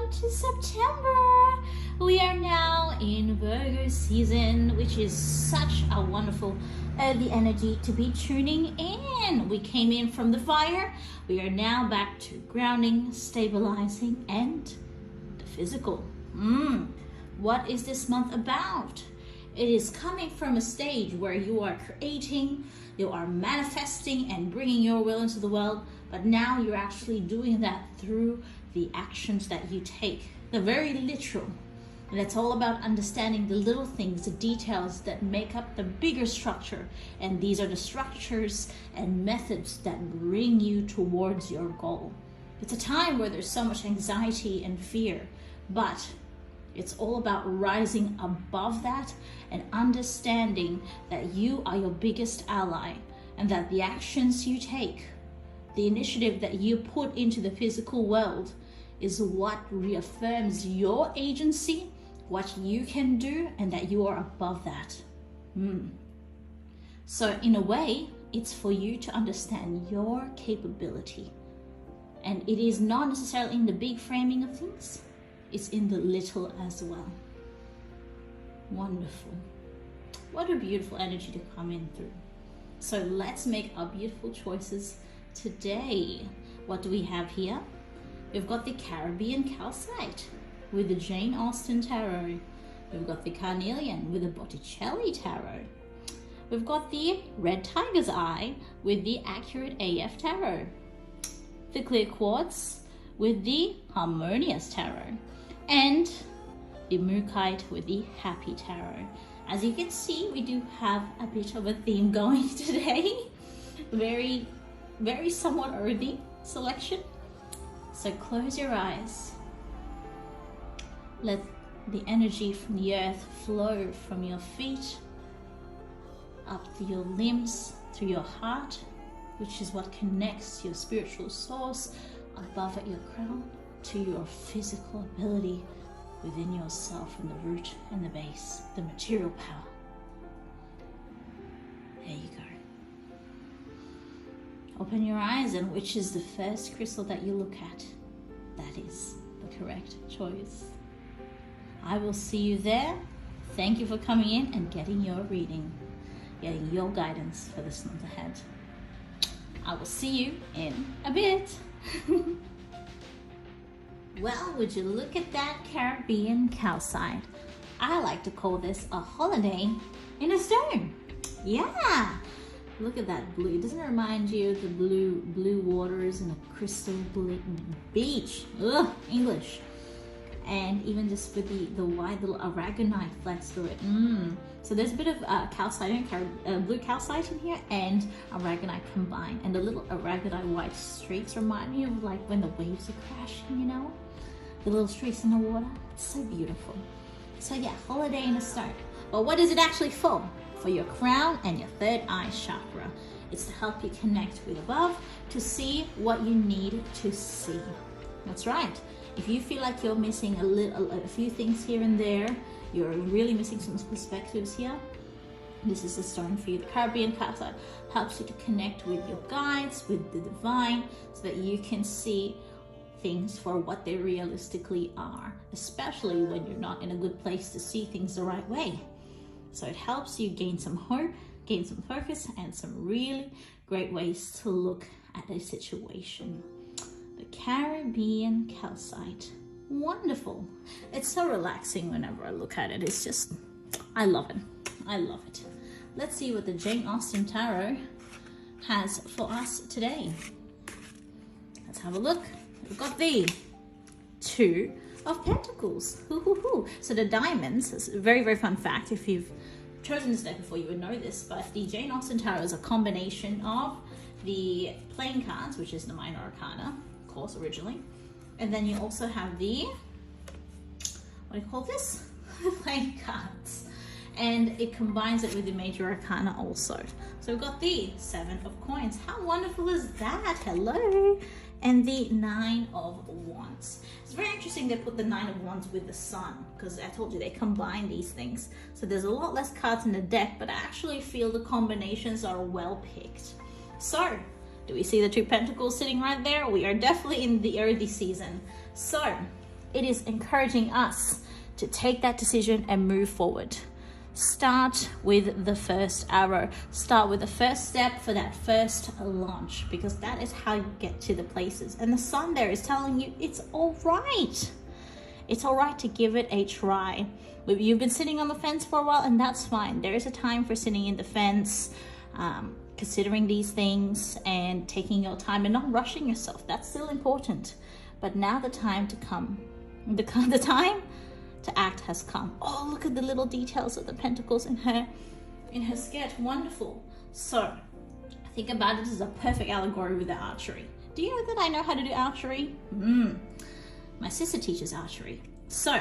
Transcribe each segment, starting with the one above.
welcome to September. We are now in Virgo season, which is such a wonderful early energy to be tuning in. We came in from the fire. We are now back to grounding, stabilizing, and the physical. What is this month about? It is coming from a stage where you are creating, you are manifesting and bringing your will into the world, but now you're actually doing that through the actions that you take. They're very literal. And it's all about understanding the little things, the details that make up the bigger structure. And these are the structures and methods that bring you towards your goal. It's a time where there's so much anxiety and fear, but it's all about rising above that and understanding that you are your biggest ally and that the actions you take, the initiative that you put into the physical world is what reaffirms your agency, what you can do, and that you are above that. So in a way, it's for you to understand your capability. And it is not necessarily in the big framing of things. It's in the little as well. Wonderful. What a beautiful energy to come in through. So let's make our beautiful choices today. What do we have here? We've got the Carribean Calcite with the Jane Austen Tarot. We've got the Carnelian with the Botticelli Tarot. We've got the Red Tiger's Eye with the Accurate AF Tarot. The Clear Quartz with the Harmonious Tarot. And the Mookite with the Happy Tarot. As you can see, we do have a bit of a theme going today. Very somewhat earthy selection. So close your eyes. Let the energy from the earth flow from your feet up to your limbs, through your heart, which is what connects your spiritual source above at your crown to your physical ability within yourself, from the root and the base, the material power. There you go. Open your eyes, and which is the first crystal that you look at? That is the correct choice. I will see you there. Thank you for coming in and getting your reading, getting your guidance for this month ahead. I will see you in a bit. Well, would you look at that Caribbean Calcite? I like to call this a holiday in a stone. Yeah, look at that blue. Doesn't it remind you of the blue waters and a crystal blue beach? Ugh, English. And even just with the white little aragonite flecks through it. So there's a bit of calcite, blue calcite in here, and aragonite combined. And the little aragonite white streaks remind me of like when the waves are crashing, you know? The little streaks in the water. It's so beautiful. So yeah, holiday in a stone. But what is it actually for? For your crown and your third eye chakra. It's to help you connect with above, to see what you need to see. That's right. If you feel like you're missing a few things here and there, you're really missing some perspectives here, this is the stone for you. The Caribbean Calcite helps you to connect with your guides, with the divine, so that you can see things for what they realistically are, especially when you're not in a good place to see things the right way. So it helps you gain some hope, gain some focus, and some really great ways to look at a situation. The Caribbean Calcite. Wonderful. It's so relaxing whenever I look at it. It's just, I love it. I love it. Let's see what the Jane Austen Tarot has for us today. Let's have a look. We've got the Two of Pentacles. So the diamonds, it's a very fun fact. If you've chosen this deck before, you would know this, but the Jane Austen Tarot is a combination of the playing cards, which is the minor arcana, of course, originally. And then you also have the, what do you call this? Playing cards. And it combines it with the major arcana also. So we've got the Seven of Coins. How wonderful is that? Hello. And the Nine of Wands. It's very interesting they put the Nine of Wands with the Sun, because I told you they combine these things. So there's a lot less cards in the deck, but I actually feel the combinations are well picked. So, do we see the Two Pentacles sitting right there? We are definitely in the earthy season. So, it is encouraging us to take that decision and move forward. Start with the first arrow. Start with the first step for that first launch, because that is how you get to the places. And the sun there is telling you it's all right. It's all right to give it a try. You've been sitting on the fence for a while, and that's fine. There is a time for sitting in the fence, considering these things and taking your time and not rushing yourself. That's still important. But now the time to come, the time to act has come. Oh, look at the little details of the pentacles in her skirt. Wonderful. So think about it as a perfect allegory with the archery. Do you know that I know how to do archery? My sister teaches archery. So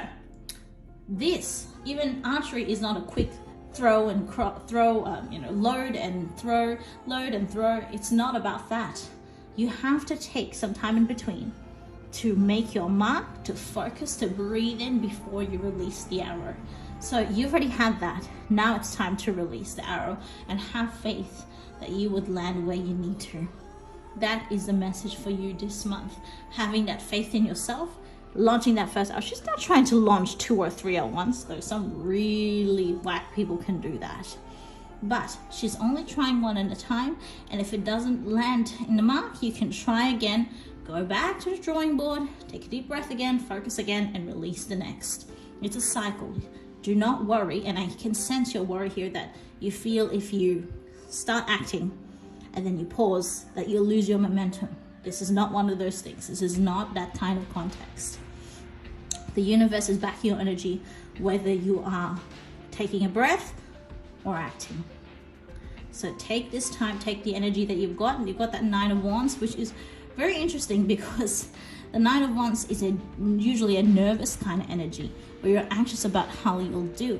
this, even archery is not a quick throw and load and throw, load and throw. It's not about that. You have to take some time in between to make your mark, to focus, to breathe in before you release the arrow. So you've already had that. Now it's time to release the arrow and have faith that you would land where you need to. That is the message for you this month. Having that faith in yourself, launching that first arrow. She's not trying to launch 2 or 3 at once, though some really whack people can do that. But she's only trying one at a time, and if it doesn't land in the mark, you can try again, go back to the drawing board, take a deep breath again, focus again, and release the next. It's a cycle. Do not worry, and I can sense your worry here that you feel if you start acting and then you pause, that you'll lose your momentum. This is not one of those things. This is not that kind of context. The universe is backing your energy, whether you are taking a breath or acting. So take this time, take the energy that you've got, and you've got that 9 of Wands, which is very interesting because the 9 of Wands is usually a nervous kind of energy where you're anxious about how you'll do.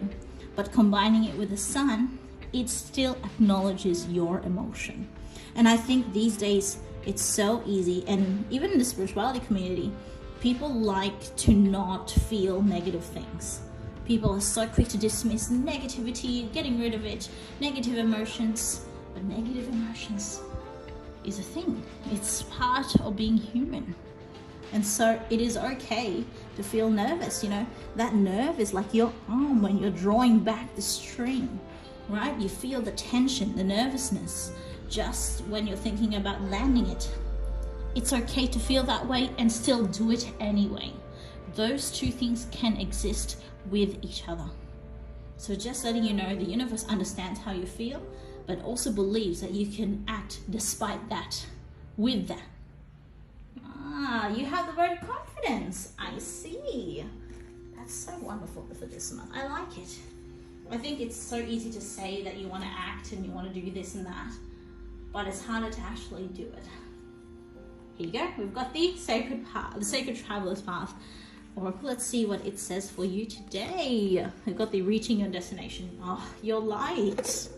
But combining it with the Sun, it still acknowledges your emotion. And I think these days it's so easy, and even in the spirituality community, people like to not feel negative things. People are so quick to dismiss negativity, getting rid of it, negative emotions. But negative emotions is a thing. It's part of being human. And so it is okay to feel nervous. You know, that nerve is like your arm when you're drawing back the string, right? You feel the tension, the nervousness, just when you're thinking about landing it. It's okay to feel that way and still do it anyway. Those two things can exist with each other. So just letting you know, the universe understands how you feel, but also believes that you can act despite that, with that. You have the word confidence. I see. That's so wonderful for this month. I like it. I think it's so easy to say that you want to act and you want to do this and that, but it's harder to actually do it. Here you go. We've got the sacred path, the sacred traveler's path. Oracle, let's see what it says for you today. We've got the reaching your destination. Oh, your light.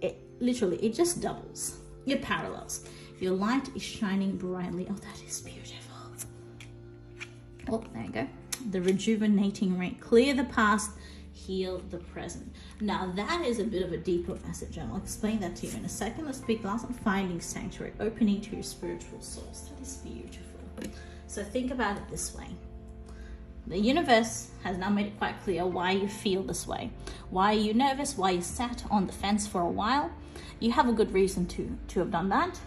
It literally, it just doubles. It parallels. Your light is shining brightly. Oh, that is beautiful. Oh, there you go. The rejuvenating ring. Clear the past, heal the present. Now that is a bit of a deeper message, and I'll explain that to you in a second. Let's speak last on finding sanctuary, opening to your spiritual source. That is beautiful. So think about it this way. The universe has now made it quite clear why you feel this way. Why are you nervous? Why you sat on the fence for a while? You have a good reason to have done that,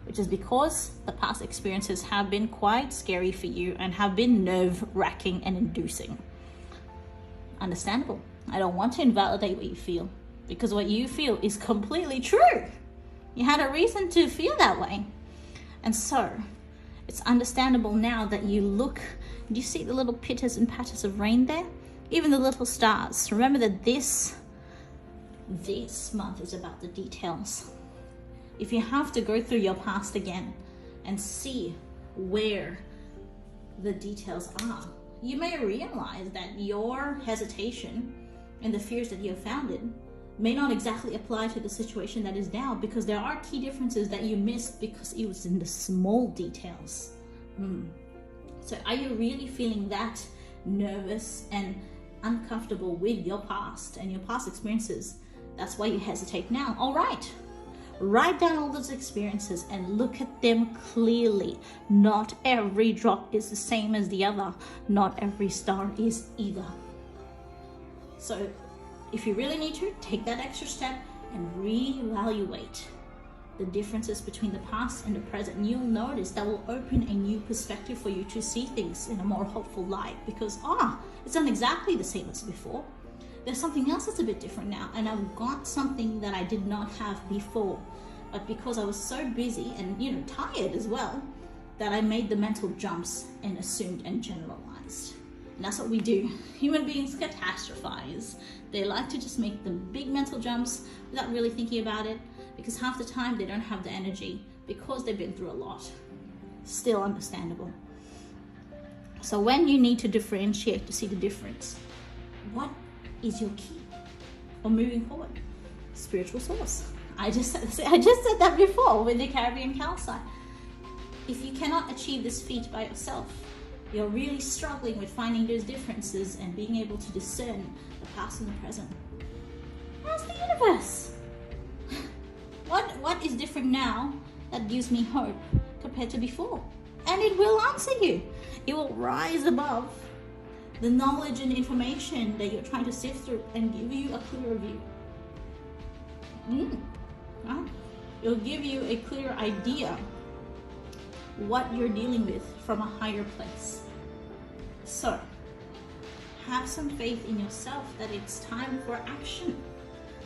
which is because the past experiences have been quite scary for you and have been nerve-wracking and inducing. Understandable. I don't want to invalidate what you feel, because what you feel is completely true. You had a reason to feel that way. And so it's understandable now that you look, do you see the little pitters and patters of rain there? Even the little stars. Remember that this month is about the details. If you have to go through your past again and see where the details are, you may realize that your hesitation and the fears that you have founded may not exactly apply to the situation that is now, because there are key differences that you missed because it was in the small details. So are you really feeling that nervous and uncomfortable with your past and your past experiences? That's why you hesitate now. All right. Write down all those experiences and look at them clearly. Not every drop is the same as the other. Not every star is either. So if you really need to, take that extra step and reevaluate the differences between the past and the present. And you'll notice that will open a new perspective for you to see things in a more hopeful light, because it's not exactly the same as before. There's something else that's a bit different now, and I've got something that I did not have before. But because I was so busy and tired as well, that I made the mental jumps and assumed and generalized. And that's what we do. Human beings catastrophize. They like to just make the big mental jumps without really thinking about it, because half the time they don't have the energy because they've been through a lot. Still understandable. So when you need to differentiate to see the difference, what is your key for moving forward? Spiritual source. I just said that before with the Carribean Calcite. If you cannot achieve this feat by yourself, you're really struggling with finding those differences and being able to discern the past and the present. Ask the universe. What is different now that gives me hope compared to before? And it will answer you. It will rise above the knowledge and information that you're trying to sift through and give you a clearer view. It'll give you a clear idea what you're dealing with from a higher place. So, have some faith in yourself that it's time for action.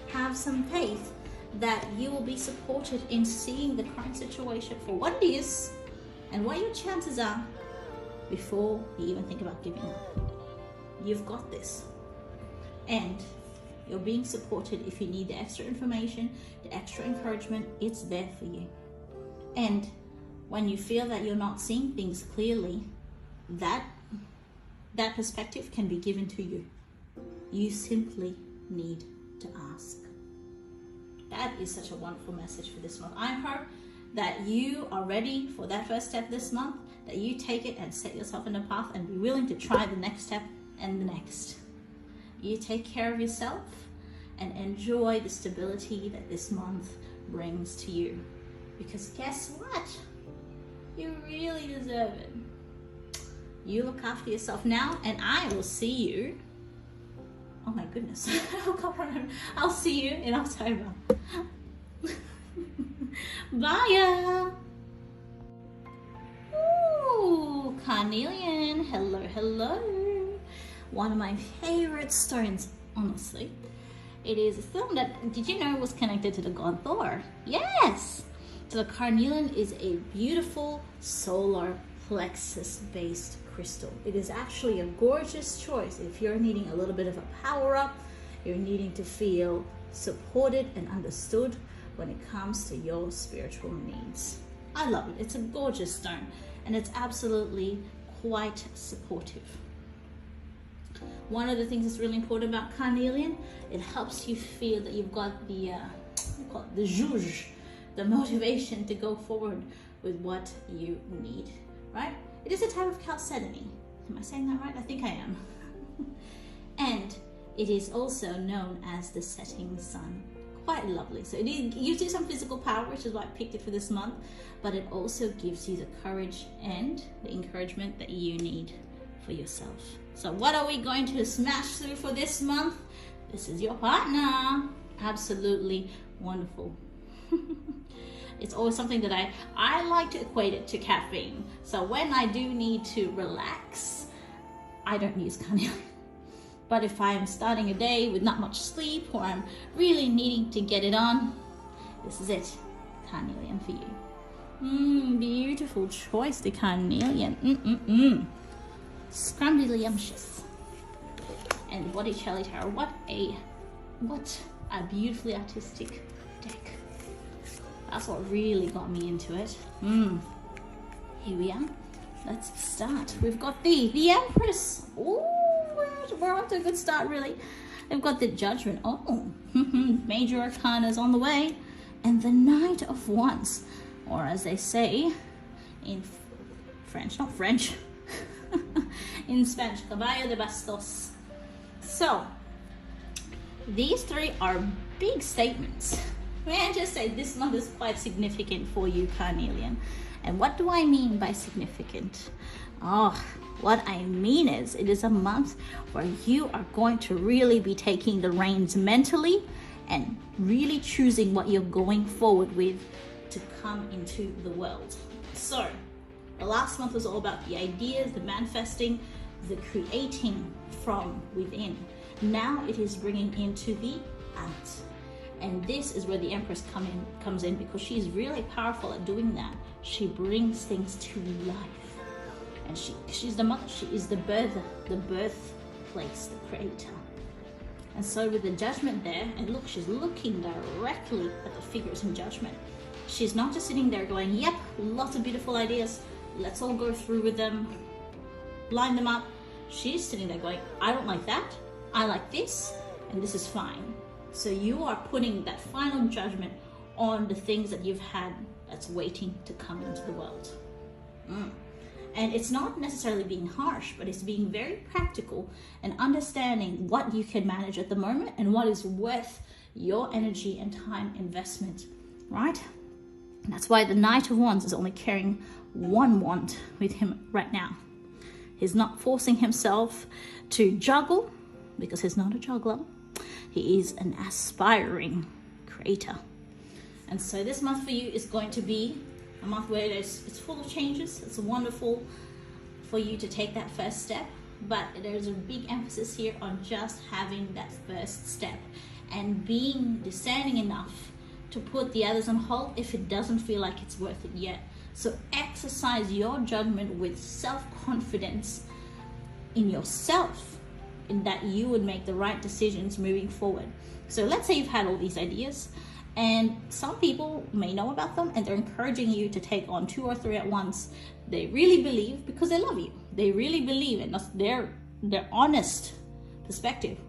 Have some faith that you will be supported in seeing the current situation for what it is and what your chances are before you even think about giving up. You've got this. And you're being supported. If you need the extra information, the extra encouragement, it's there for you. And when you feel that you're not seeing things clearly, that perspective can be given to you. You simply need to ask. That is such a wonderful message for this month. I hope that you are ready for that first step this month, that you take it and set yourself in a path and be willing to try the next step and the next. You take care of yourself and enjoy the stability that this month brings to you. Because guess what? You really deserve it. You look after yourself now, and I will see you. Oh my goodness. I'll see you in October. Bye. Ooh, Carnelian. Hello, hello. One of my favorite stones, honestly. It is a stone that, did you know, was connected to the god Thor? Yes! So the Carnelian is a beautiful solar plexus-based crystal. It is actually a gorgeous choice if you're needing a little bit of a power-up, you're needing to feel supported and understood when it comes to your spiritual needs. I love it. It's a gorgeous stone, and it's absolutely quite supportive. One of the things that's really important about Carnelian, it helps you feel that you've got the zhuzh, the motivation to go forward with what you need, right? It is a type of chalcedony. Am I saying that right? I think I am. And it is also known as the setting sun. Quite lovely. So it gives you some physical power, which is why I picked it for this month, but it also gives you the courage and the encouragement that you need for yourself. So what are we going to smash through for this month? This is your partner. Absolutely wonderful. It's always something that I like to equate it to caffeine. So when I do need to relax, I don't use Carnelian. But if I'm starting a day with not much sleep, or I'm really needing to get it on, this is it. Carnelian for you. Beautiful choice, the Carnelian. Scrumptious. And Botticelli Tarot. What a beautifully artistic deck. That's what really got me into it. Here we are. Let's start. We've got the Empress. Ooh, we're off to a good start, really. We've got the Judgment. Oh, Major Arcana's on the way. And the Knight of Wands. Or as they say in French, not French. In Spanish, Caballo de Bastos. So, these three are big statements. May I just say this month is quite significant for you, Carnelian. And what do I mean by significant? Oh, what I mean is it is a month where you are going to really be taking the reins mentally and really choosing what you're going forward with to come into the world. So the last month was all about the ideas, the manifesting, the creating from within. Now it is bringing into the out. And this is where the Empress comes in because she's really powerful at doing that. She brings things to life. And she's the mother, she is the birther, the birthplace, the creator. And so with the Judgment there, and look, she's looking directly at the figures in Judgment. She's not just sitting there going, yep, lots of beautiful ideas, let's all go through with them, line them up. She's sitting there going, I don't like that, I like this, and this is fine. So you are putting that final judgment on the things that you've had that's waiting to come into the world. And it's not necessarily being harsh, but it's being very practical and understanding what you can manage at the moment and what is worth your energy and time investment, right? And that's why the Knight of Wands is only carrying one wand with him right now. He's not forcing himself to juggle because he's not a juggler. He is an aspiring creator. And so this month for you is going to be a month where it's full of changes. It's wonderful for you to take that first step, but there's a big emphasis here on just having that first step and being discerning enough to put the others on hold if it doesn't feel like it's worth it yet. So exercise your judgment with self-confidence in yourself, in that you would make the right decisions moving forward. So let's say you've had all these ideas and some people may know about them and they're encouraging you to take on 2 or 3 at once. They really believe, because they love you, they really believe, and that's their honest perspective,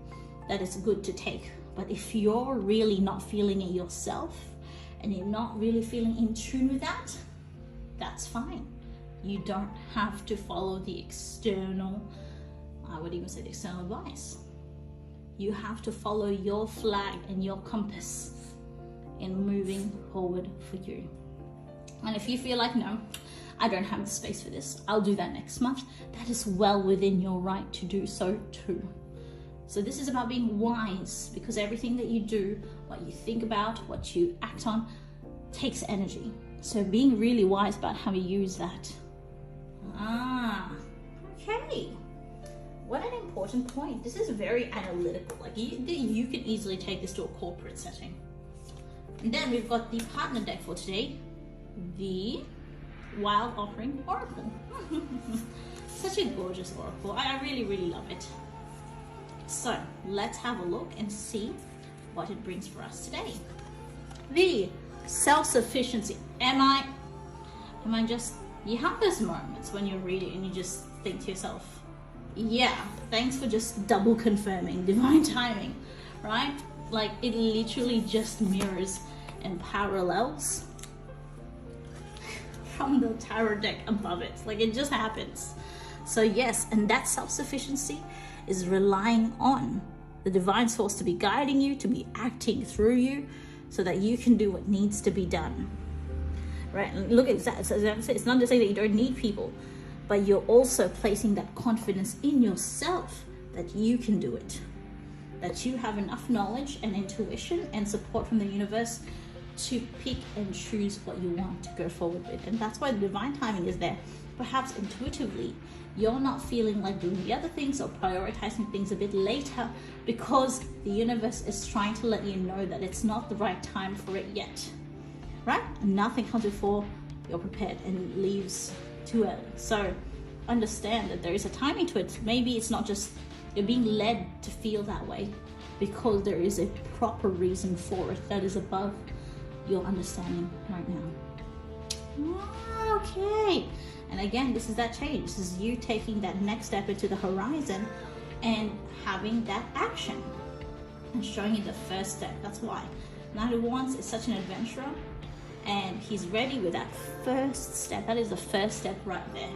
that it's good to take. But if you're really not feeling it yourself and you're not really feeling in tune with that, that's fine. You don't have to follow the external, I would even say the external advice. You have to follow your flag and your compass in moving forward for you. And if you feel like, no, I don't have the space for this, I'll do that next month, that is well within your right to do so too. So this is about being wise, because everything that you do, what you think about, what you act on, takes energy. So being really wise about how you use that. Okay. What an important point. This is very analytical. Like you can easily take this to a corporate setting. And then we've got the partner deck for today, the Wild Offering Oracle. Such a gorgeous oracle. I really, really love it. So let's have a look and see what it brings for us today. The self-sufficiency. Am I just, you have those moments when you're reading and you just think to yourself, yeah, thanks for just double confirming divine timing, right? Like it literally just mirrors and parallels from the tarot deck above it. Like it just happens. So yes, and that self-sufficiency is relying on the divine source to be guiding you, to be acting through you so that you can do what needs to be done, right? And look at that. It's not to say that you don't need people, but you're also placing that confidence in yourself that you can do it, that you have enough knowledge and intuition and support from the universe to pick and choose what you want to go forward with. And that's why the divine timing is there. Perhaps intuitively, you're not feeling like doing the other things or prioritizing things a bit later because the universe is trying to let you know that it's not the right time for it yet, right? And nothing comes before you're prepared and leaves too early. So understand that there is a timing to it. Maybe it's not just you're being led to feel that way because there is a proper reason for it that is above your understanding right now. Okay. And again, this is that change. This is you taking that next step into the horizon and having that action and showing you the first step. That's why Knight of Wands is such an adventurer, and he's ready with that first step. That is the first step right there.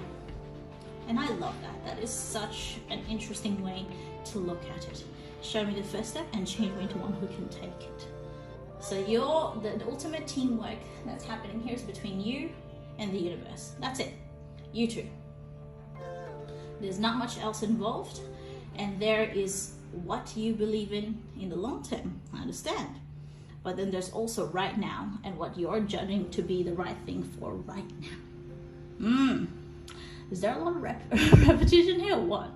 And I love that. That is such an interesting way to look at it. Show me the first step and change me into one who can take it. So the ultimate teamwork that's happening here is between you and the universe. That's it. You two. There's not much else involved, and there is what you believe in the long term. I understand. But then there's also right now and what you're judging to be the right thing for right now. Is there a lot of repetition here or what?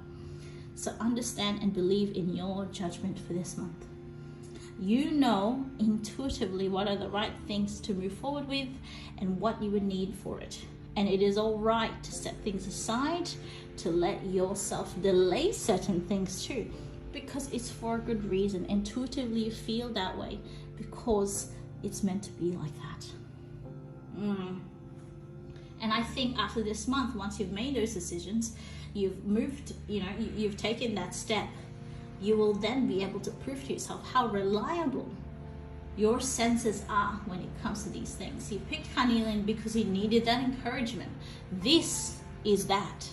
So understand and believe in your judgment for this month. You know intuitively what are the right things to move forward with and what you would need for it. And it is all right to set things aside, to let yourself delay certain things too, because it's for a good reason. Intuitively you feel that way because it's meant to be like that. And I think after this month, once you've made those decisions, you've moved, you've taken that step, you will then be able to prove to yourself how reliable your senses are when it comes to these things. You picked Carnelian because he needed that encouragement. This is that.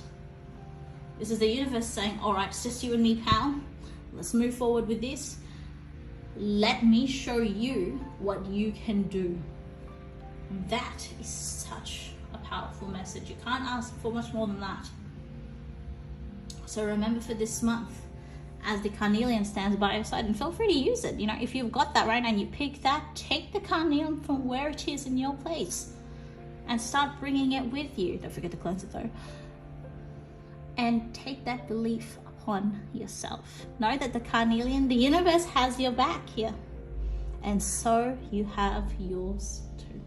This is the universe saying, all right, it's just you and me, pal. Let's move forward with this. Let me show you what you can do. That is such a powerful message. You can't ask for much more than that. So remember for this month, as the Carnelian stands by your side, and feel free to use it. If you've got that right and you pick that, take the Carnelian from where it is in your place and start bringing it with you. Don't forget to cleanse it though. And take that belief upon yourself. Know that the Carnelian, the universe has your back here. And so you have yours too.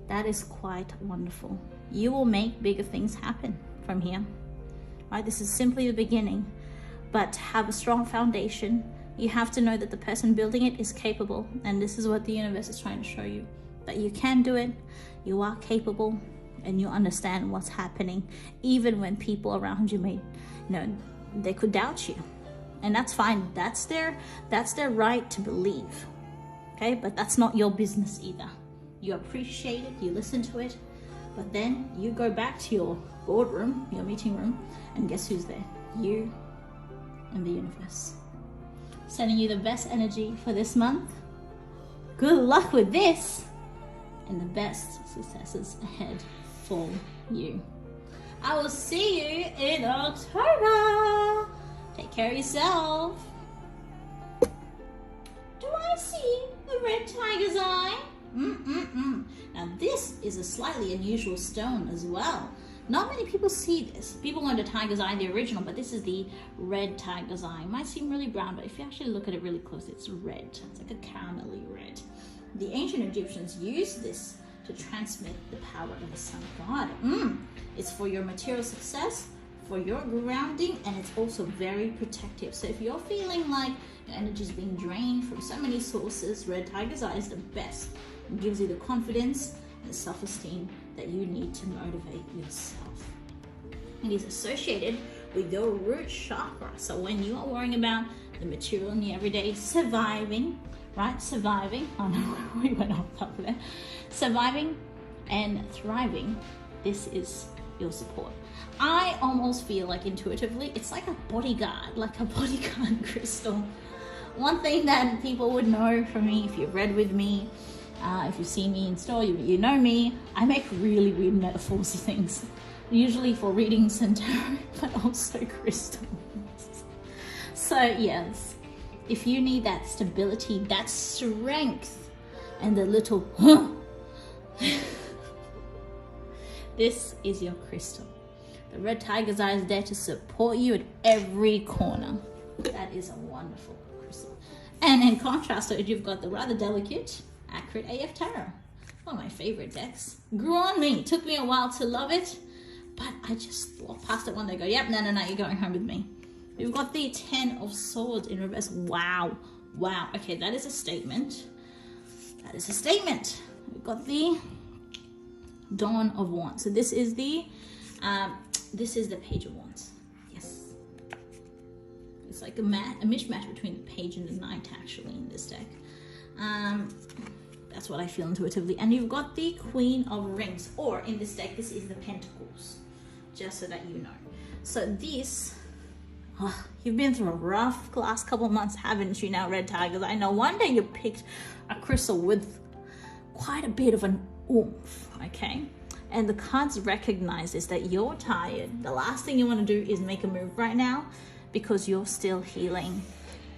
That is quite wonderful. You will make bigger things happen from here. Right? This is simply the beginning. But have a strong foundation. You have to know that the person building it is capable. And this is what the universe is trying to show you. That you can do it. You are capable. And you understand what's happening. Even when people around you may, they could doubt you. And that's fine. That's their right to believe. Okay? But that's not your business either. You appreciate it. You listen to it. But then you go back to your boardroom, your meeting room. And guess who's there? You and the universe. Sending you the best energy for this month. Good luck with this. And the best successes ahead for you. I will see you in October. Take care of yourself. Do I see the red tiger's eye? Now this is a slightly unusual stone as well. Not many people see this. People know the tiger's eye, the original, but this is the red tiger's eye. It might seem really brown, but if you actually look at it really close, it's red. It's like a caramelly red. The ancient Egyptians used this to transmit the power of the sun god. It's for your material success, for your grounding, and it's also very protective. So if you're feeling like your energy is being drained from so many sources, red tiger's eye is the best. It gives you the confidence and self-esteem that you need to motivate yourself. It is associated with your root chakra. So when you are worrying about the material in your everyday surviving, right? Surviving. Oh no, we went off top of there. Surviving and thriving. This is your support. I almost feel like intuitively, it's like a bodyguard crystal. One thing that people would know from me, if you've read with me, if you've seen me in store, you know me, I make really weird metaphors of things. Usually for readings and tarot, but also crystals. So yes, if you need that stability, that strength, and the little this is your crystal. The red tiger's eye is there to support you at every corner. That is a wonderful crystal. And in contrast to it, you've got the rather delicate Accurate AF Tarot. One of my favorite decks. Grew on me. Took me a while to love it, but I just walked past it one day and go, yep, no, you're going home with me. We've got the 10 of Swords in reverse. Wow. Okay, that is a statement. We've got the Dawn of Wands. So this is the Page of Wands. Yes. It's like a mishmash between the Page and the Knight actually in this deck. That's what I feel intuitively. And you've got the Queen of Rings, or in this deck, this is the Pentacles, just so that you know. So this, You've been through a rough last couple of months, haven't you now, Red Tigers? I know one day you picked a crystal with quite a bit of an oomph, okay? And the cards recognize this, that you're tired. The last thing you want to do is make a move right now because you're still healing,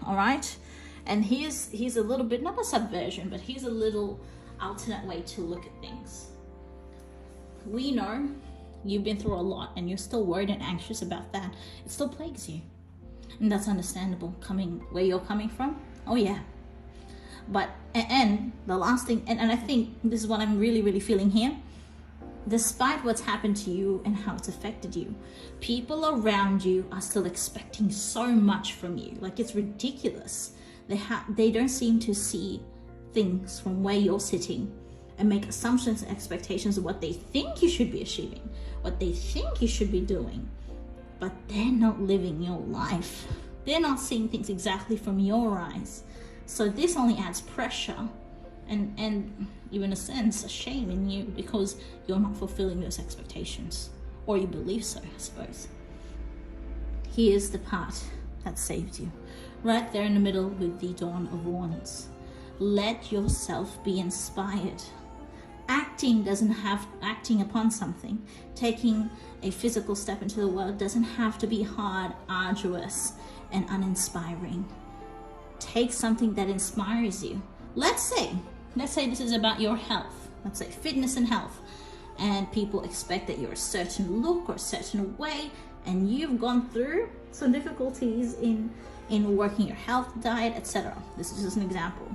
all right? And here's a little bit, not a subversion, but here's a little alternate way to look at things. We know you've been through a lot and you're still worried and anxious about that. It still plagues you. And that's understandable, coming where you're coming from. Oh yeah. But, and the last thing, and I think this is what I'm really feeling here. Despite what's happened to you and how it's affected you, people around you are still expecting so much from you. Like, it's ridiculous. They don't seem to see things from where you're sitting and make assumptions and expectations of what they think you should be achieving, what they think you should be doing, but they're not living your life. They're not seeing things exactly from your eyes. So this only adds pressure and you, in a sense, a shame in you because you're not fulfilling those expectations, or you believe so, I suppose. Here's the part that saved you, right there in the middle with the Dawn of Wands. Let yourself be inspired. Acting upon something, taking a physical step into the world doesn't have to be hard, arduous, and uninspiring. Take something that inspires you. Let's say this is about your health. Let's say fitness and health. And people expect that you're a certain look or a certain way, and you've gone through some difficulties in working your health, diet, etc. This is just an example.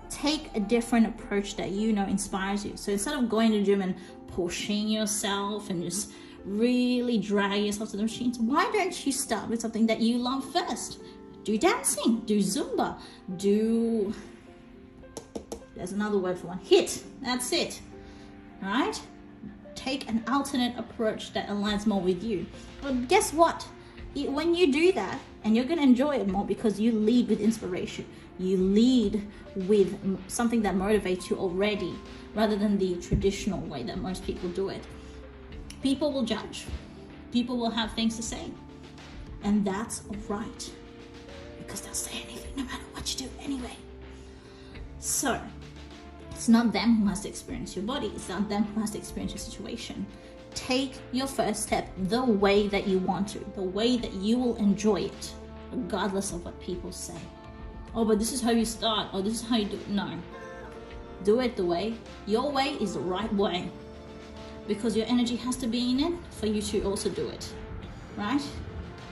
Take a different approach that you know inspires you. So instead of going to the gym and pushing yourself and just really drag yourself to the machines, why don't you start with something that you love first? Do dancing, do Zumba, there's another word for one, HIIT, that's it, all right? Take an alternate approach that aligns more with you. But guess what? When you do that, and you're gonna enjoy it more because you lead with inspiration, you lead with something that motivates you already, rather than the traditional way that most people do it. People will judge. People will have things to say. And that's all right, because they'll say anything no matter what you do anyway. So, it's not them who has to experience your body. It's not them who has to experience your situation. Take your first step the way that you want to, the way that you will enjoy it, regardless of what people say. Oh, but this is how you start, or this is how you do it. No. Do it the way. Your way is the right way. Because your energy has to be in it for you to also do it. Right?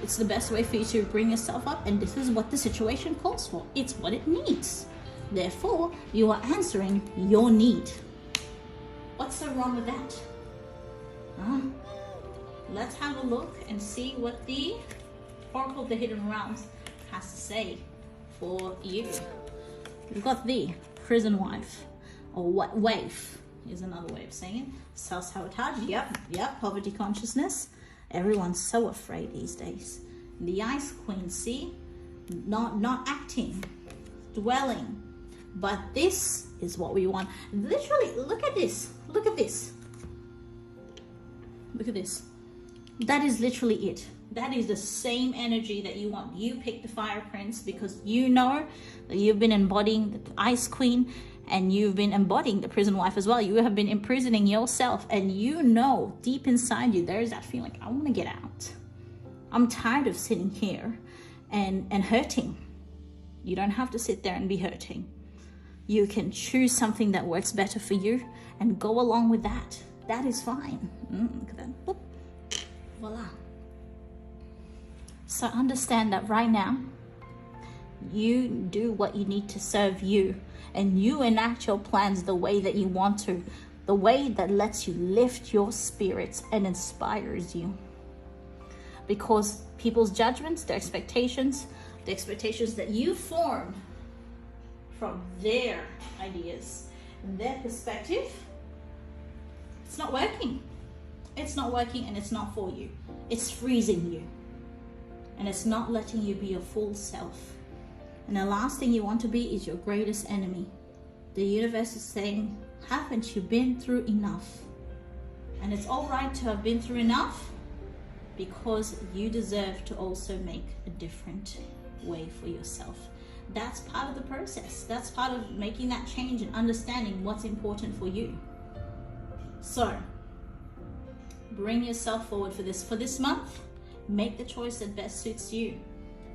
It's the best way for you to bring yourself up, and this is what the situation calls for. It's what it needs. Therefore, you are answering your need. What's so wrong with that? Let's have a look and see what the Oracle of the Hidden Realms has to say for you. We've got the prison wife, or what waif is another way of saying it. Self-sabotage, yep, poverty consciousness. Everyone's so afraid these days. The Ice Queen, see? Not acting, dwelling. But this is what we want. Literally, look at this. Look at this. Look at this. That is literally it. That is the same energy that you want. You pick the Fire Prince because you know that you've been embodying the Ice Queen, and you've been embodying the prison wife as well. You have been imprisoning yourself, and you know deep inside you there is that feeling, I want to get out. I'm tired of sitting here and hurting. You don't have to sit there and be hurting. You can choose something that works better for you and go along with that. That is fine. Look at that. Boop. Voila. So understand that right now, you do what you need to serve you, and you enact your plans the way that you want to, the way that lets you lift your spirits and inspires you. Because people's judgments, their expectations, the expectations that you formed from their ideas and their perspective, it's not working. It's not working, and it's not for you. It's freezing you. And it's not letting you be your full self. And the last thing you want to be is your greatest enemy. The universe is saying, haven't you been through enough? And it's all right to have been through enough, because you deserve to also make a different way for yourself. That's part of the process. That's part of making that change and understanding what's important for you. So bring yourself forward for this month. Make the choice that best suits you.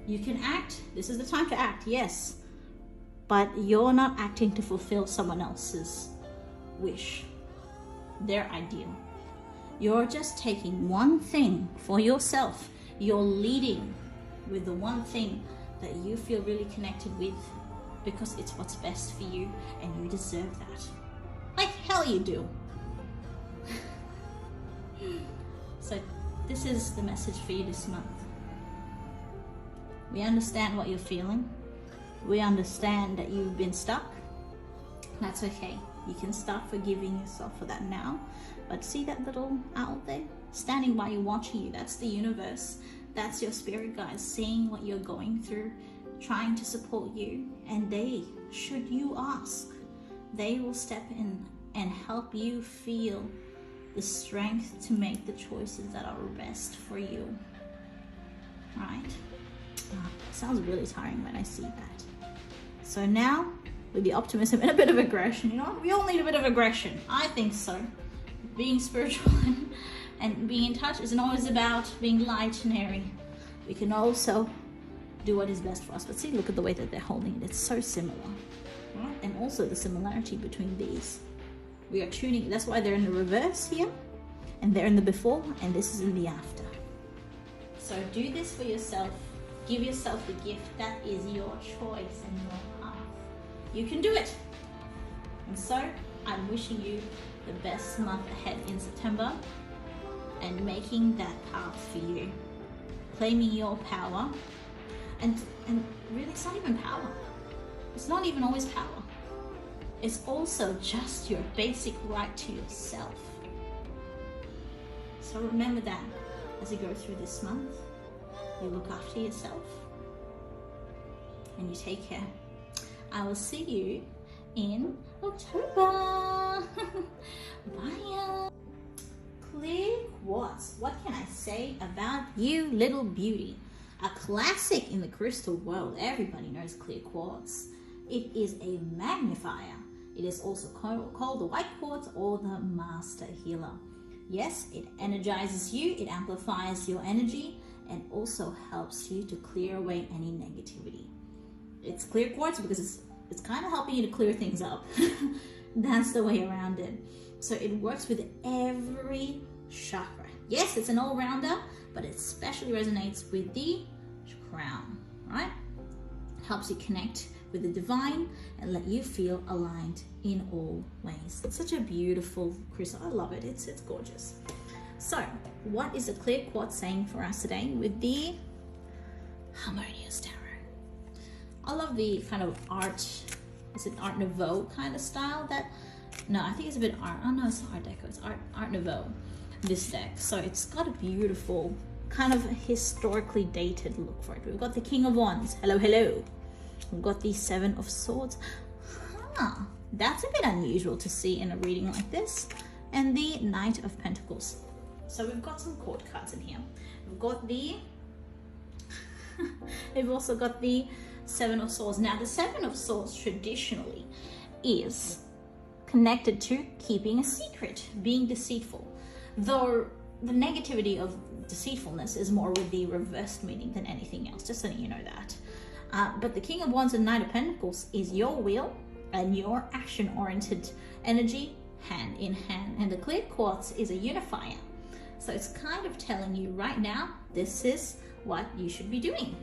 You can act. This is the time to act, yes, but you're not acting to fulfill someone else's wish, their ideal. You're just taking one thing for yourself. You're leading with the one thing that you feel really connected with, because it's what's best for you and you deserve that. Like hell you do. So this is the message for you this month. We understand what you're feeling. We understand that you've been stuck. That's okay. You can start forgiving yourself for that now. But see that little owl there? Standing by you, watching you. That's the universe. That's your spirit guides, seeing what you're going through, trying to support you. And they, should you ask, they will step in and help you feel the strength to make the choices that are best for you. Right? It sounds really tiring when I see that. So now, with the optimism and a bit of aggression, you know, we all need a bit of aggression. I think so. Being spiritual and being in touch isn't always about being light and airy. We can also do what is best for us. But see, look at the way that they're holding it. It's so similar. Right? And also the similarity between these. We are tuning. That's why they're in the reverse here. And they're in the before. And this is in the after. So do this for yourself. Give yourself the gift. That is your choice and your path. You can do it. And so I'm wishing you the best month ahead in September and making that path for you. Claiming your power. And really, it's not even power. It's not even always power. It's also just your basic right to yourself. So remember that as you go through this month. You look after yourself and you take care. I will see you in October. Bye. Clear Quartz. What can I say about you, little beauty? A classic in the crystal world. Everybody knows clear quartz. It is a magnifier. It is also called the white quartz or the master healer. Yes, it energizes you, it amplifies your energy, and also helps you to clear away any negativity. It's clear quartz because it's kind of helping you to clear things up. That's the way around it. So it works with every chakra. Yes, it's an all-rounder, but it especially resonates with the crown, right? It helps you connect with the divine and let you feel aligned in all ways. It's such a beautiful crystal. I love it. It's gorgeous. So what is the clear quartz saying for us today with the Harmonious Tarot? I love the kind of art, is it Art Nouveau kind of style that, no, I think it's a bit art, oh no, it's not Art Deco, it's Art Nouveau, this deck. So it's got a beautiful kind of historically dated look for it. We've got the King of Wands, hello, hello. We've got the Seven of Swords. That's a bit unusual to see in a reading like this. And the Knight of Pentacles. So we've got some court cards in here. We've got the, we've also got the Seven of Swords. Now the Seven of Swords traditionally is connected to keeping a secret, being deceitful. Though the negativity of deceitfulness is more with the reversed meaning than anything else, just so you know that. But the King of Wands and Knight of Pentacles is your will and your action-oriented energy hand in hand. And the clear quartz is a unifier. So it's kind of telling you right now, this is what you should be doing.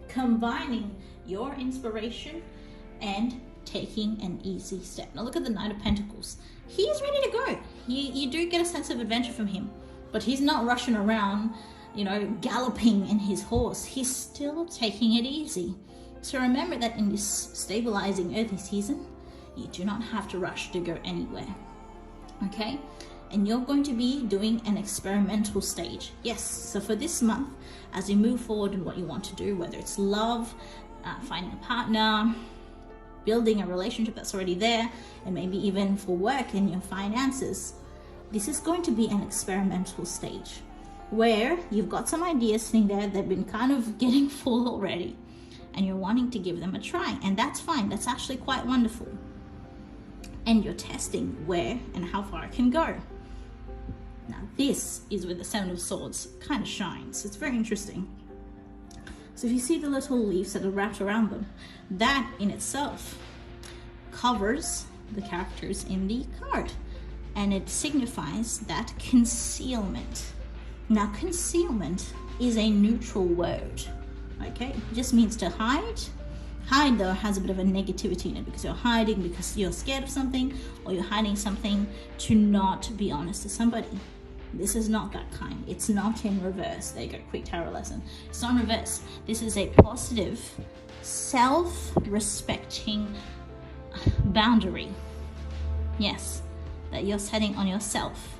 Combining your inspiration and taking an easy step. Now look at the Knight of Pentacles. He's ready to go. You do get a sense of adventure from him, but he's not rushing around, you know, galloping in his horse. He's still taking it easy. So remember that in this stabilizing earthy season, you do not have to rush to go anywhere. Okay? And you're going to be doing an experimental stage. Yes, so for this month, as you move forward in what you want to do, whether it's love, finding a partner, building a relationship that's already there, and maybe even for work and your finances, this is going to be an experimental stage. where you've got some ideas sitting there that have been kind of getting full already, and you're wanting to give them a try, and that's fine. That's actually quite wonderful. And you're testing where and how far it can go. Now this is where the Seven of Swords kind of shines. It's very interesting. So if you see the little leaves that are wrapped around them, that in itself covers the characters in the card, and it signifies that concealment. Now concealment is a neutral word, okay? It just means to hide. Hide, though, has a bit of a negativity in it, because you're hiding because you're scared of something, or you're hiding something to not be honest to somebody. This is not that kind. It's not in reverse. There you go, quick tarot lesson. It's not in reverse. This is a positive, self-respecting boundary. Yes, that you're setting on yourself.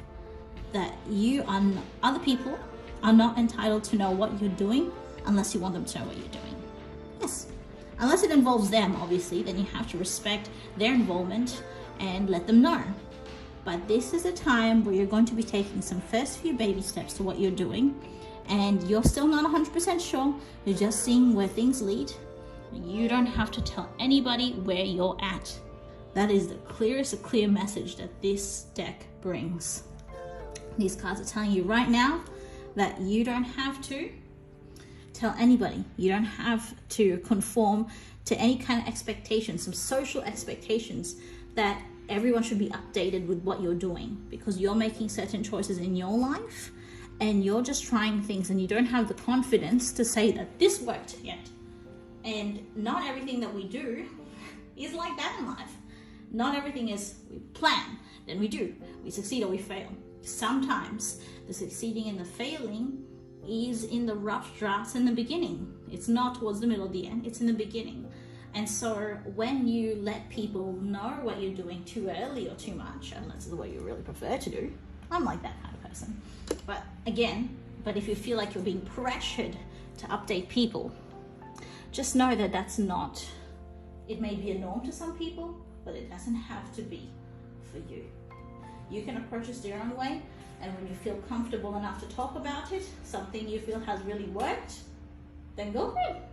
That you are, other people are not entitled to know what you're doing unless you want them to know what you're doing. Yes. Unless it involves them, obviously, then you have to respect their involvement and let them know. But this is a time where you're going to be taking some first few baby steps to what you're doing, and you're still not 100% sure. You're just seeing where things lead. You don't have to tell anybody where you're at. That is the clearest, clear message that this deck brings. These cards are telling you right now that you don't have to tell anybody. You don't have to conform to any kind of expectations, some social expectations that everyone should be updated with what you're doing, because you're making certain choices in your life and you're just trying things, and you don't have the confidence to say that this worked yet. And not everything that we do is like that in life. Not everything is we plan, then we do. We succeed or we fail. Sometimes the succeeding and the failing is in the rough drafts in the beginning. It's not towards the middle or the end, it's in the beginning. And so when you let people know what you're doing too early or too much, and that's the way you really prefer to do, I'm like that kind of person. But again, if you feel like you're being pressured to update people, just know that that's not, it may be a norm to some people, but it doesn't have to be for you. You can approach it your own way, and when you feel comfortable enough to talk about it, something you feel has really worked, then go ahead,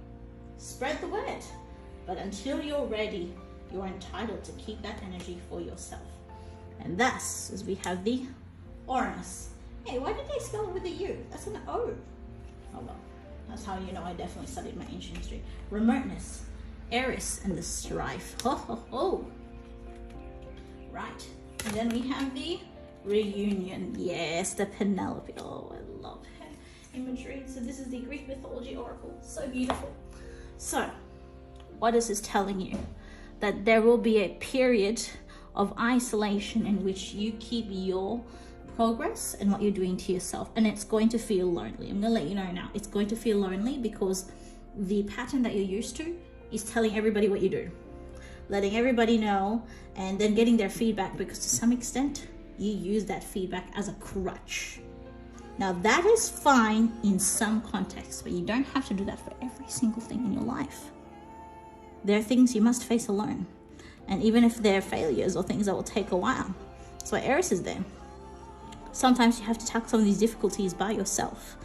spread the word. But until you're ready, you're entitled to keep that energy for yourself. And thus, as we have the Uranus. Hey, why did they spell it with a U? That's an O. Oh well, that's how you know I definitely studied my ancient history. Remoteness, Eris, and the strife. Ho, ho, ho. Right, and then we have the reunion. Yes, the Penelope. Oh, I love her imagery. So this is the Greek mythology oracle. So beautiful. So, what is this telling you? That there will be a period of isolation in which you keep your progress and what you're doing to yourself, and it's going to feel lonely. I'm gonna let you know now, it's going to feel lonely because the pattern that you're used to is telling everybody what you do, letting everybody know, and then getting their feedback, because to some extent you use that feedback as a crutch. Now that is fine in some contexts, but you don't have to do that for every single thing in your life. There are things you must face alone, and even if they're failures or things that will take a while, that's why Eris is there. Sometimes you have to tackle some of these difficulties by yourself,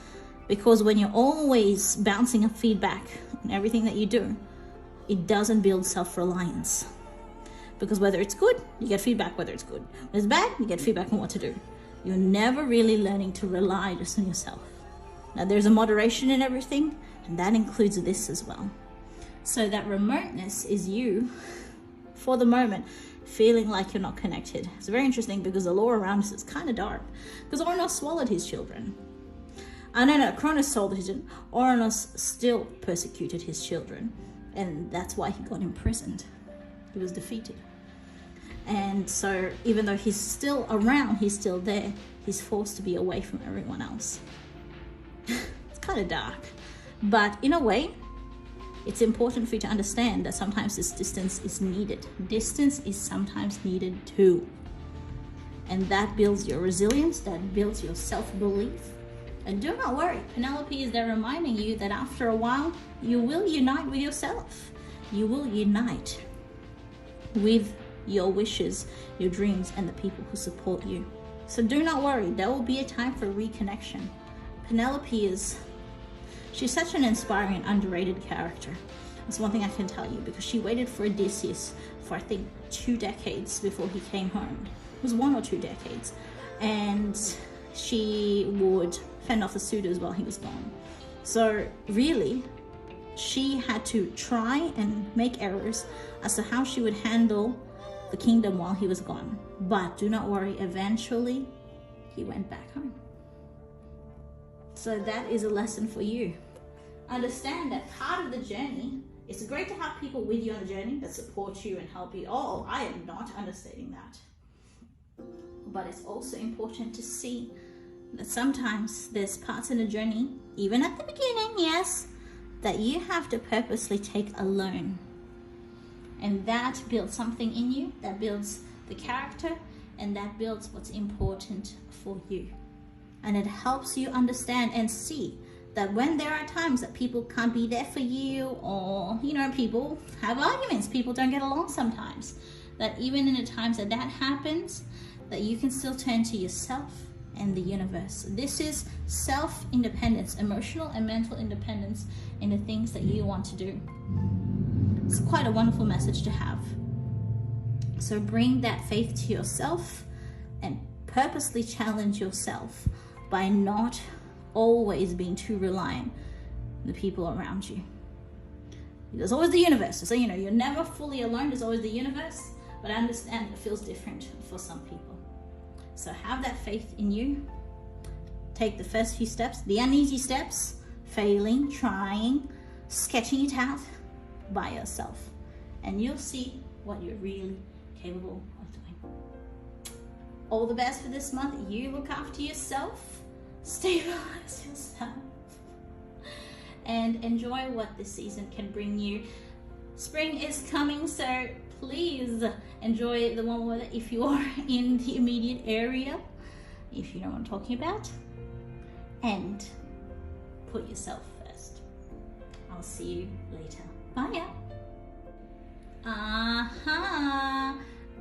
because when you're always bouncing up feedback in everything that you do, it doesn't build self-reliance. Because whether it's good, you get feedback whether it's good. When it's bad, you get feedback on what to do. You're never really learning to rely just on yourself. Now there's a moderation in everything, and that includes this as well. So that remoteness is you, for the moment, feeling like you're not connected. It's very interesting because the lore around us is kind of dark. Because Ouranos swallowed his children. No, Cronus swallowed his children. Ouranos still persecuted his children. And that's why he got imprisoned. He was defeated. And so even though he's still around, he's still there, he's forced to be away from everyone else. It's kind of dark. But in a way, it's important for you to understand that sometimes this distance is needed. Distance is sometimes needed too. And that builds your resilience, that builds your self-belief. And do not worry, Penelope is there reminding you that after a while, you will unite with yourself. You will unite with your wishes, your dreams, and the people who support you. So do not worry, there will be a time for reconnection. Penelope she's such an inspiring and underrated character. That's one thing I can tell you, because she waited for Odysseus for I think 2 decades before he came home. It was 1 or 2 decades. And she would fend off the suitors while he was gone. So really, she had to try and make errors as to how she would handle the kingdom while he was gone. But do not worry, eventually he went back home. So that is a lesson for you. Understand that part of the journey, it's great to have people with you on the journey that support you and help you. Oh, I am not understating that. But it's also important to see that sometimes there's parts in the journey, even at the beginning, yes, that you have to purposely take alone. And that builds something in you, that builds the character, and that builds what's important for you. And it helps you understand and see that when there are times that people can't be there for you, or, you know, people have arguments, people don't get along sometimes, that even in the times that happens, that you can still turn to yourself and the universe. This is self-independence, emotional and mental independence in the things that you want to do. It's quite a wonderful message to have. So bring that faith to yourself and purposely challenge yourself by not always being too reliant on the people around you. There's always the universe. So, you know, you're never fully alone. There's always the universe. But I understand it feels different for some people. So have that faith in you. Take the first few steps, the uneasy steps, failing, trying, sketching it out by yourself. And you'll see what you're really capable of doing. All the best for this month. You look after yourself, stabilize yourself, and enjoy what this season can bring you. Spring is coming, so please enjoy the warm weather if you are in the immediate area, if you know what I'm talking about, and put yourself first. I'll see you later. Bye.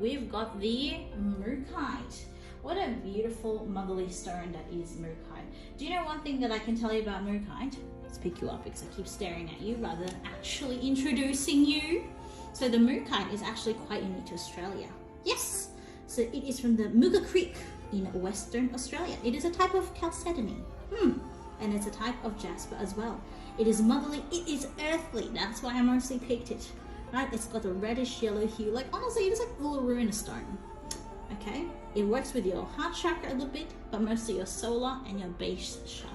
We've got the Mookite. What a beautiful motherly stone that is Mookite. Do you know one thing that I can tell you about Mookite? Let's pick you up because I keep staring at you rather than actually introducing you. So the Mookite is actually quite unique to Australia. Yes! So it is from the Mooka Creek in Western Australia. It is a type of chalcedony. And it's a type of jasper as well. It is motherly, it is earthly. That's why I mostly picked it. Right? It's got a reddish yellow hue. Like honestly, it is like a little ruinous stone. Okay? It works with your heart chakra a little bit, but mostly your solar and your base chakra.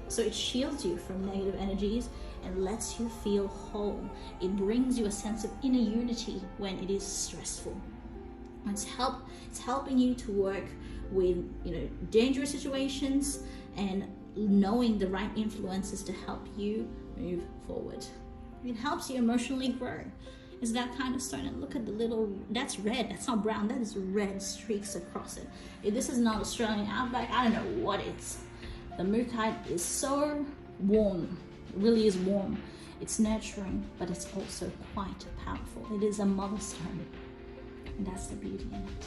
So it shields you from negative energies and lets you feel whole. It brings you a sense of inner unity when it is stressful. It's helping you to work with, you know, dangerous situations and knowing the right influences to help you move forward. It helps you emotionally grow. It's that kind of stone. And look at the little, that's red, that's not brown, that is red streaks across it. If this is not Australian outback, I don't know what it's. The Mookite is so warm, it really is warm. It's nurturing, but it's also quite powerful. It is a mother stone, and that's the beauty in it.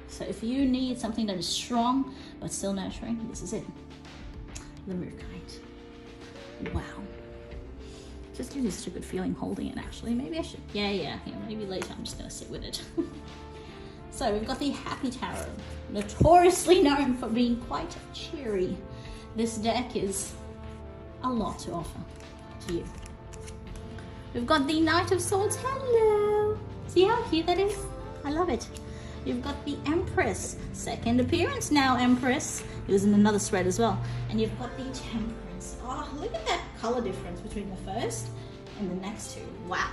So if you need something that is strong, but still nurturing, this is it. The Mookite. Wow. Just gives you such a good feeling holding it, actually. Maybe I should, yeah, maybe later I'm just gonna sit with it. So we've got the Happy Tarot, notoriously known for being quite cheery. This deck is a lot to offer to you. We've got the Knight of Swords. Hello! See how cute that is? I love it. You've got the Empress. Second appearance now, Empress. It was in another spread as well. And you've got the Temperance. Oh, look at that color difference between the first and the next two. Wow.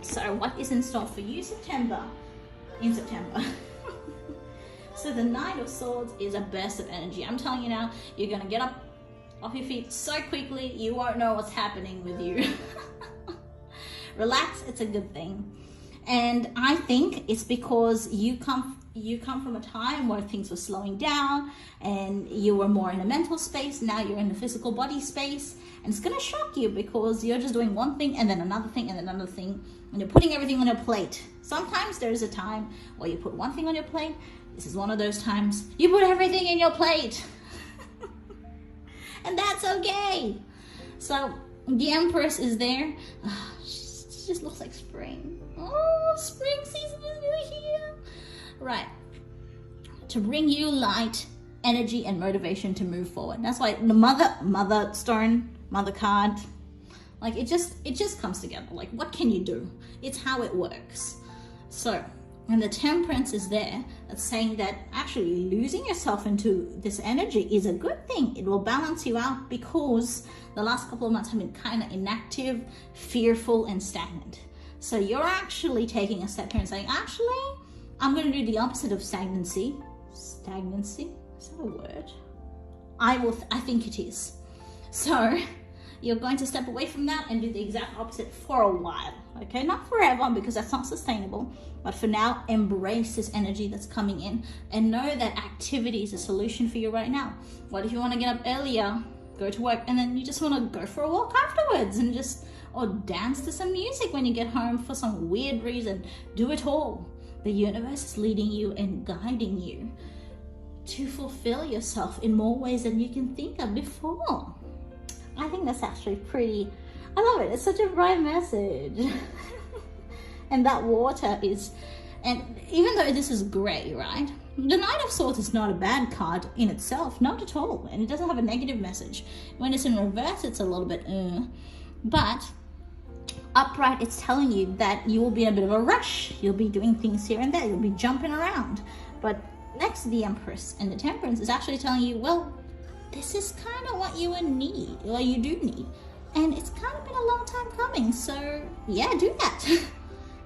So what is in store for you in September? So the Knight of Swords is a burst of energy. I'm telling you now, you're gonna get up off your feet so quickly, you won't know what's happening with you. Relax, it's a good thing. And I think it's because you come from a time where things were slowing down and you were more in a mental space. Now you're in the physical body space, and it's gonna shock you because you're just doing one thing and then another thing and then another thing, and you're putting everything on your plate. Sometimes there's a time where you put one thing on your plate. This is one of those times you put everything in your plate. And that's okay. So the Empress is there. She just looks like spring. Oh, spring season is here. Right. To bring you light, energy, and motivation to move forward. That's why the mother stone, mother card, like it just comes together. Like, what can you do? It's how it works. So, and the Temperance is there, that's saying that actually losing yourself into this energy is a good thing. It will balance you out, because the last couple of months have been kind of inactive, fearful, and stagnant. So you're actually taking a step here and saying, actually, I'm going to do the opposite of stagnancy. Stagnancy? Is that a word? I think it is. So you're going to step away from that and do the exact opposite for a while. Okay, not forever, because that's not sustainable, but for now, embrace this energy that's coming in and know that activity is a solution for you right now. What if you want to get up earlier, go to work, and then you just want to go for a walk afterwards and or dance to some music when you get home for some weird reason? Do it all. The universe is leading you and guiding you to fulfill yourself in more ways than you can think of before. I think that's actually pretty, I love it. It's such a bright message. And that water is, and even though this is gray, right? The Knight of Swords is not a bad card in itself, not at all. And it doesn't have a negative message. When it's in reverse, it's a little bit, but upright, it's telling you that you will be in a bit of a rush. You'll be doing things here and there. You'll be jumping around. But next to the Empress and the Temperance is actually telling you, well, this is kind of what you need, or you do need. And it's kind of been a long time coming. So yeah, do that.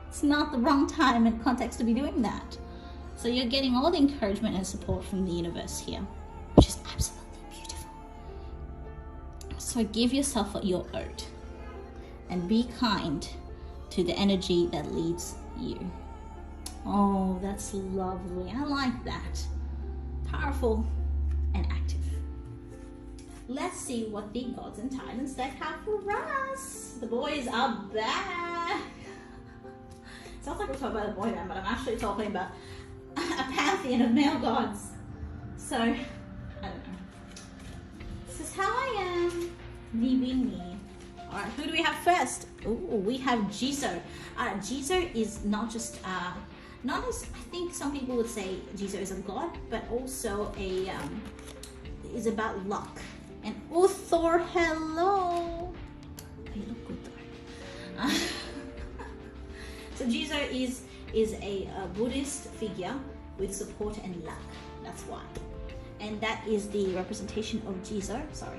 It's not the wrong time and context to be doing that. So you're getting all the encouragement and support from the universe here, which is absolutely beautiful. So give yourself what you're owed. And be kind to the energy that leads you. Oh, that's lovely. I like that. Powerful and active. Let's see what the Gods and Titans deck have for us. The boys are back. Sounds like we're talking about a boy band, but I'm actually talking about a pantheon of male gods. So, I don't know. This is how I am. Me being me. Alright, who do we have first? Ooh, we have Jizo. Jizo is not just, not as, I think some people would say Jizo is a god, but also is about luck. And oh, Thor, hello! You look good though. So Jizo is a Buddhist figure with support and luck. That's why. And that is the representation of Jizo. Sorry,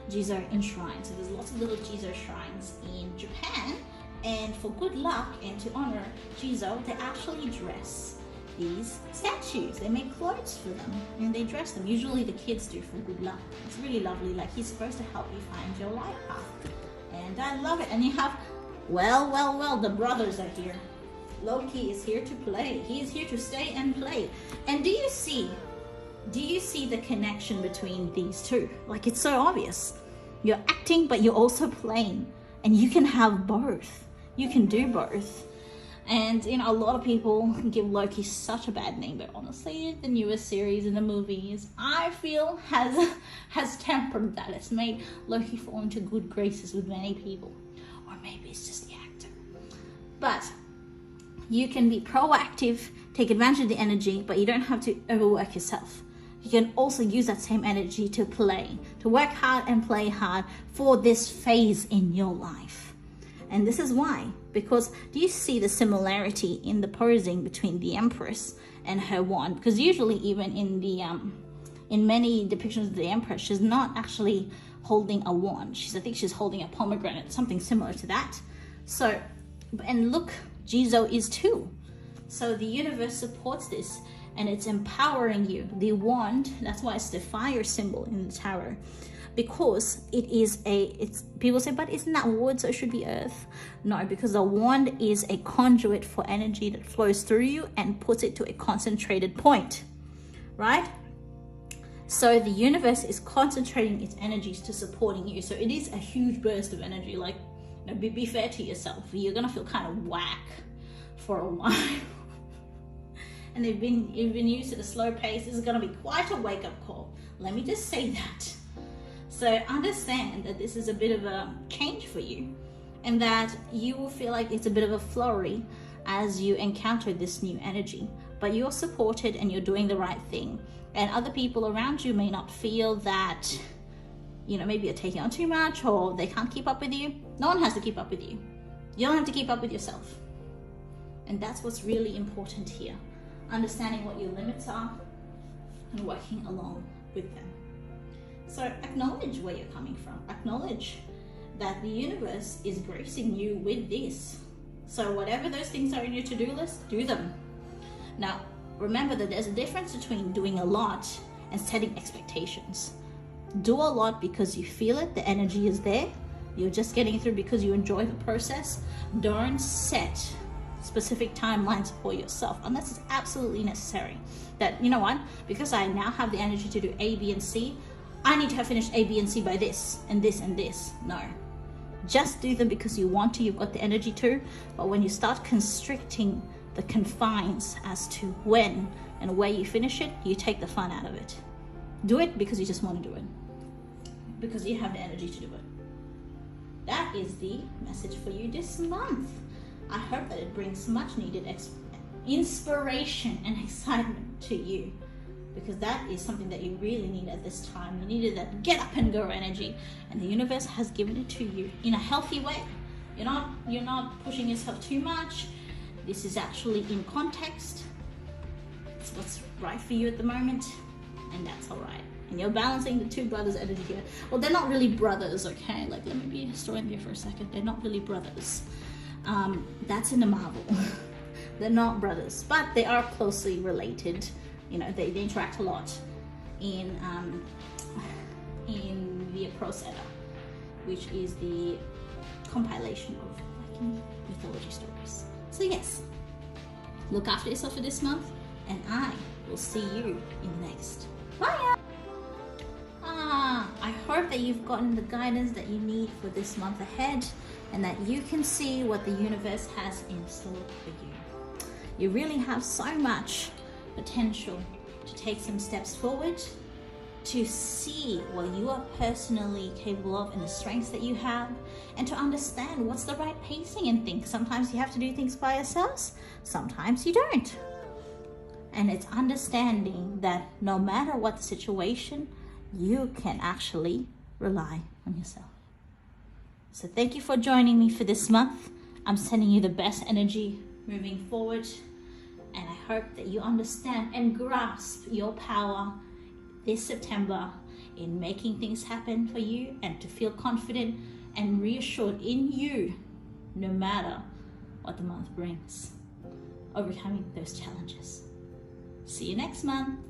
Jizo in shrines. So there's lots of little Jizo shrines in Japan, and for good luck and to honor Jizo, they actually dress these statues. They make clothes for them and they dress them. Usually the kids do for good luck. It's really lovely. Like, he's supposed to help you find your life path. And I love it. And you have, well, the brothers are here. Loki is here to play. He is here to stay and play. And do you see the connection between these two? Like, it's so obvious. You're acting, but you're also playing. And you can have both. You can do both. And, you know, a lot of people give Loki such a bad name, but honestly, the newest series and the movies, I feel, has tempered that. It's made Loki fall into good graces with many people. Or maybe it's just the actor. But you can be proactive, take advantage of the energy, but you don't have to overwork yourself. You can also use that same energy to play, to work hard and play hard for this phase in your life. And this is why, because do you see the similarity in the posing between the Empress and her wand? Because usually even in the in many depictions of the Empress, she's not actually holding a wand. I think she's holding a pomegranate, something similar to that. So, and look, Jizo is too. So the universe supports this and it's empowering you. The wand, that's why it's the fire symbol in the tarot. Because it is people say, but isn't that wood, so it should be earth? No, because the wand is a conduit for energy that flows through you and puts it to a concentrated point, right? So the universe is concentrating its energies to supporting you. So it is a huge burst of energy. Like, you know, be fair to yourself. You're gonna feel kind of whack for a while. And you've been used to the slow pace. This is gonna be quite a wake-up call. Let me just say that. So understand that this is a bit of a change for you, and that you will feel like it's a bit of a flurry as you encounter this new energy, but you're supported and you're doing the right thing. And other people around you may not feel that, you know, maybe you're taking on too much or they can't keep up with you. No one has to keep up with you. You don't have to keep up with yourself. And that's what's really important here. Understanding what your limits are and working along with them. So acknowledge where you're coming from. Acknowledge that the universe is gracing you with this. So whatever those things are in your to-do list, do them. Now, remember that there's a difference between doing a lot and setting expectations. Do a lot because you feel it, the energy is there. You're just getting through because you enjoy the process. Don't set specific timelines for yourself unless it's absolutely necessary. That, you know what, because I now have the energy to do A, B, and C, I need to have finished A, B, and C by this, and this, and this. No. Just do them because you want to, you've got the energy to, but when you start constricting the confines as to when and where you finish it, you take the fun out of it. Do it because you just want to do it. Because you have the energy to do it. That is the message for you this month. I hope that it brings much needed inspiration and excitement to you, because that is something that you really need at this time. You needed that get up and go energy, and the universe has given it to you in a healthy way. You're not pushing yourself too much. This is actually in context. It's what's right for you at the moment, and that's all right. And you're balancing the two brothers' energy here. Well, they're not really brothers, okay? Like, let me be a historian here for a second. They're not really brothers. That's in the Marvel. They're not brothers, but they are closely related. You know, they interact a lot in the Proceda, which is the compilation of Viking mythology stories. So yes, look after yourself for this month, and I will see you in the next. Bye! I hope that you've gotten the guidance that you need for this month ahead, and that you can see what the universe has in store for you. You really have so much potential to take some steps forward, to see what you are personally capable of and the strengths that you have, and to understand what's the right pacing and things. Sometimes you have to do things by yourselves, sometimes you don't. And it's understanding that no matter what the situation, you can actually rely on yourself. So thank you for joining me for this month. I'm sending you the best energy moving forward, and I hope that you understand and grasp your power this September in making things happen for you, and to feel confident and reassured in you no matter what the month brings, overcoming those challenges. See you next month.